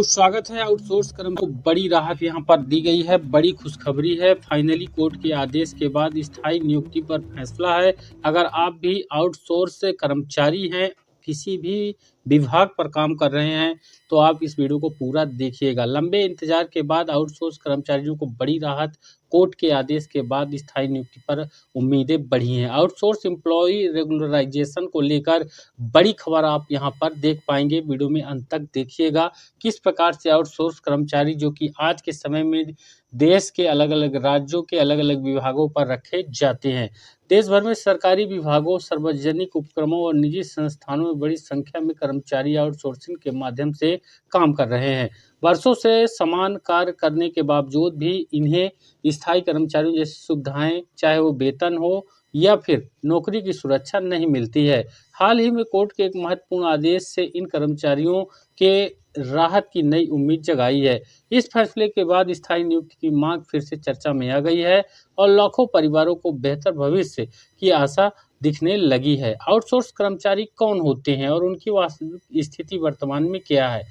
बहुत स्वागत है। आउटसोर्स कर्मचारियों को बड़ी राहत यहां पर दी गई है। बड़ी खुशखबरी है। फाइनली कोर्ट के आदेश के बाद स्थायी नियुक्ति पर फैसला है। अगर आप भी आउटसोर्स कर्मचारी हैं, किसी भी विभाग पर काम कर रहे हैं, तो आप इस वीडियो को पूरा देखिएगा। लंबे इंतजार के बाद आउटसोर्स कर्मचारियों को बड़ी राहत। कोर्ट के आदेश के बाद स्थायी नियुक्ति पर उम्मीदें बढ़ी हैं। आउटसोर्स एम्प्लॉय रेगुलराइजेशन को लेकर बड़ी खबर आप यहां पर देख पाएंगे। वीडियो में अंत तक देखिएगा। किस प्रकार से आउटसोर्स कर्मचारी जो कि आज के समय में देश के अलग अलग राज्यों के अलग अलग विभागों पर रखे जाते हैं। देश भर में सरकारी विभागों, सार्वजनिक उपक्रमों और निजी संस्थानों में बड़ी संख्या में कर्मचारी आउटसोर्सिंग के माध्यम से काम कर रहे हैं। वर्षों से समान कार्य करने के बावजूद भी इन्हें स्थायी कर्मचारियों जैसी सुविधाएं, चाहे वो वेतन हो या फिर नौकरी की सुरक्षा नहीं मिलती है। हाल ही में कोर्ट के एक महत्वपूर्ण आदेश से इन कर्मचारियों के राहत की नई उम्मीद जगाई है। इस फैसले के बाद स्थायी नियुक्ति की मांग फिर से चर्चा में आ गई है और लाखों परिवारों को बेहतर भविष्य की आशा दिखने लगी है। आउटसोर्स कर्मचारी कौन होते हैं और उनकी वास्तविक स्थिति वर्तमान में क्या है?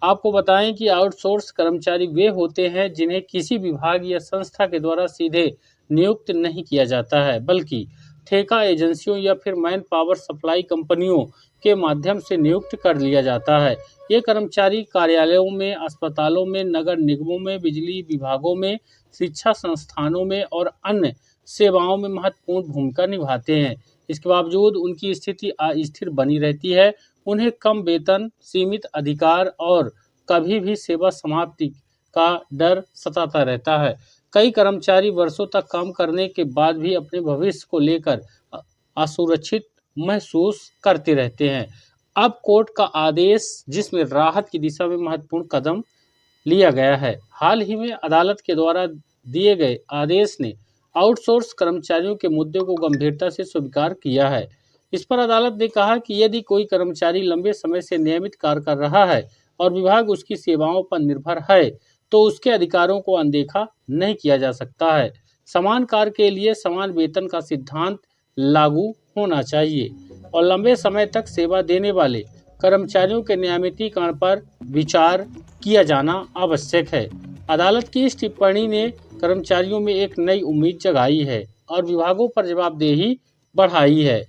आपको बताएं कि आउटसोर्स कर्मचारी वे होते हैं जिन्हें किसी विभाग या संस्था के द्वारा सीधे नियुक्त नहीं किया जाता है, बल्कि ठेका एजेंसियों या फिर मैन पावर सप्लाई कंपनियों के माध्यम से नियुक्त कर लिया जाता है। ये कर्मचारी कार्यालयों में, अस्पतालों में, नगर निगमों में, बिजली विभागों में, शिक्षा संस्थानों में और अन्य सेवाओं में महत्वपूर्ण भूमिका निभाते हैं। इसके बावजूद उनकी स्थिति अस्थिर बनी रहती है। उन्हें कम वेतन, सीमित अधिकार और कभी भी सेवा समाप्ति का डर सताता रहता है। कई कर्मचारी वर्षों तक काम करने के बाद भी अपने भविष्य को लेकर असुरक्षित महसूस करते रहते हैं। अब कोर्ट का आदेश, जिसमें राहत की दिशा में महत्वपूर्ण कदम लिया गया है। हाल ही में अदालत के द्वारा दिए गए आदेश ने आउटसोर्स कर्मचारियों के मुद्दे को गंभीरता से स्वीकार किया है। इस पर अदालत ने कहा कि यदि कोई कर्मचारी लंबे समय से नियमित कार्य कर रहा है और विभाग उसकी सेवाओं पर निर्भर है, तो उसके अधिकारों को अनदेखा नहीं किया जा सकता है। समान कार्य के लिए समान वेतन का सिद्धांत लागू होना चाहिए और लंबे समय तक सेवा देने वाले कर्मचारियों के नियमितीकरण पर विचार किया जाना आवश्यक है। अदालत की इस टिप्पणी ने कर्मचारियों में एक नई उम्मीद जगाई है और विभागों पर जवाबदेही बढ़ाई है।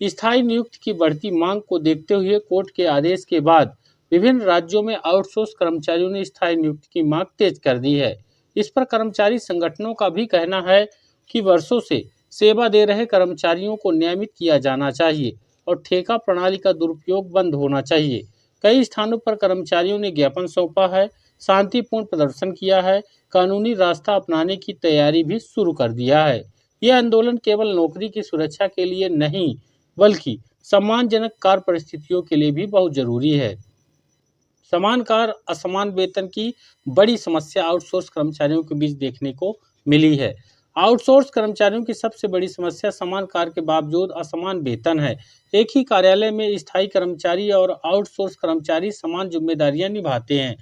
स्थायी नियुक्ति की बढ़ती मांग को देखते हुए कोर्ट के आदेश के बाद विभिन्न राज्यों में आउटसोर्स कर्मचारियों ने स्थायी नियुक्ति की मांग तेज कर दी है। इस पर कर्मचारी संगठनों का भी कहना है कि वर्षों से सेवा दे रहे कर्मचारियों को नियमित किया जाना चाहिए और ठेका प्रणाली का दुरुपयोग बंद होना चाहिए। कई स्थानों पर कर्मचारियों ने ज्ञापन सौंपा है, शांतिपूर्ण प्रदर्शन किया है, कानूनी रास्ता अपनाने की तैयारी भी शुरू कर दिया है। यह आंदोलन केवल नौकरी की सुरक्षा के लिए नहीं, बल्कि सम्मानजनक कार्य परिस्थितियों के लिए भी बहुत जरूरी है। समान कार्य, असमान वेतन की बड़ी समस्या आउटसोर्स कर्मचारियों के बीच देखने को मिली है। आउटसोर्स कर्मचारियों की सबसे बड़ी समस्या समान कार्य के बावजूद असमान वेतन है। एक ही कार्यालय में स्थायी कर्मचारी और आउटसोर्स कर्मचारी समान जिम्मेदारियां निभाते हैं,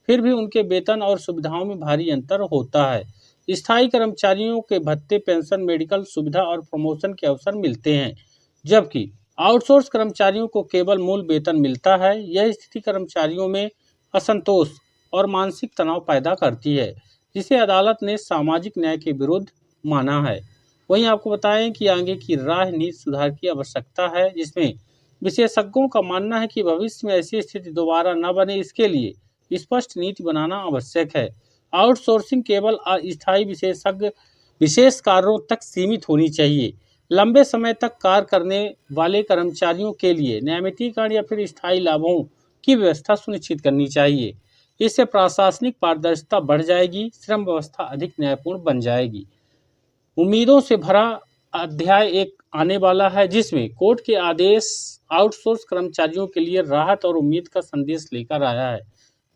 फिर भी उनके वेतन और सुविधाओं में भारी अंतर होता है। स्थायी कर्मचारियों के भत्ते, पेंशन, मेडिकल सुविधा और प्रमोशन के अवसर मिलते हैं, जबकि आउटसोर्स कर्मचारियों को केवल मूल वेतन मिलता है। यह स्थिति कर्मचारियों में असंतोष और मानसिक तनाव पैदा करती है, जिसे अदालत ने सामाजिक न्याय के विरुद्ध माना है। वहीं आपको बताएं कि आगे की राजनीति सुधार की आवश्यकता है, जिसमें विशेषज्ञों का मानना है कि भविष्य में ऐसी स्थिति दोबारा न बने, इसके लिए स्पष्ट नीति बनाना आवश्यक है। आउटसोर्सिंग केवल अस्थायी विशेष कार्यों तक सीमित होनी चाहिए। लंबे समय तक कार्य करने वाले कर्मचारियों के लिए नियमितीकरण या फिर स्थायी लाभों की व्यवस्था सुनिश्चित करनी चाहिए। इससे प्रशासनिक पारदर्शिता बढ़ जाएगी, श्रम व्यवस्था अधिक न्यायपूर्ण बन जाएगी। उम्मीदों से भरा अध्याय एक आने वाला है, जिसमें कोर्ट के आदेश आउटसोर्स कर्मचारियों के लिए राहत और उम्मीद का संदेश लेकर आया है।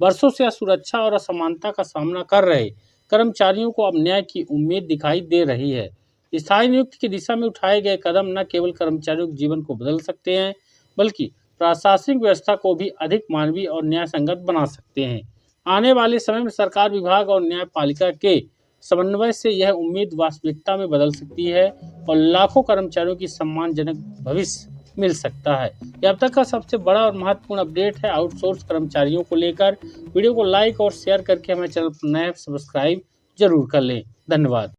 वर्षों से असुरक्षा और असमानता का सामना कर रहे कर्मचारियों को अब न्याय की उम्मीद दिखाई दे रही है। स्थायी नियुक्ति की दिशा में उठाए गए कदम न केवल कर्मचारियों के जीवन को बदल सकते हैं, बल्कि प्रशासनिक व्यवस्था को भी अधिक मानवीय और न्याय संगत बना सकते हैं। आने वाले समय में सरकार, विभाग और न्यायपालिका के समन्वय से यह उम्मीद वास्तविकता में बदल सकती है और लाखों कर्मचारियों की सम्मानजनक भविष्य मिल सकता है। ये अब तक का सबसे बड़ा और महत्वपूर्ण अपडेट है आउटसोर्स कर्मचारियों को लेकर। वीडियो को लाइक और शेयर करके हमें चैनल पर नए सब्सक्राइब जरूर कर लें। धन्यवाद।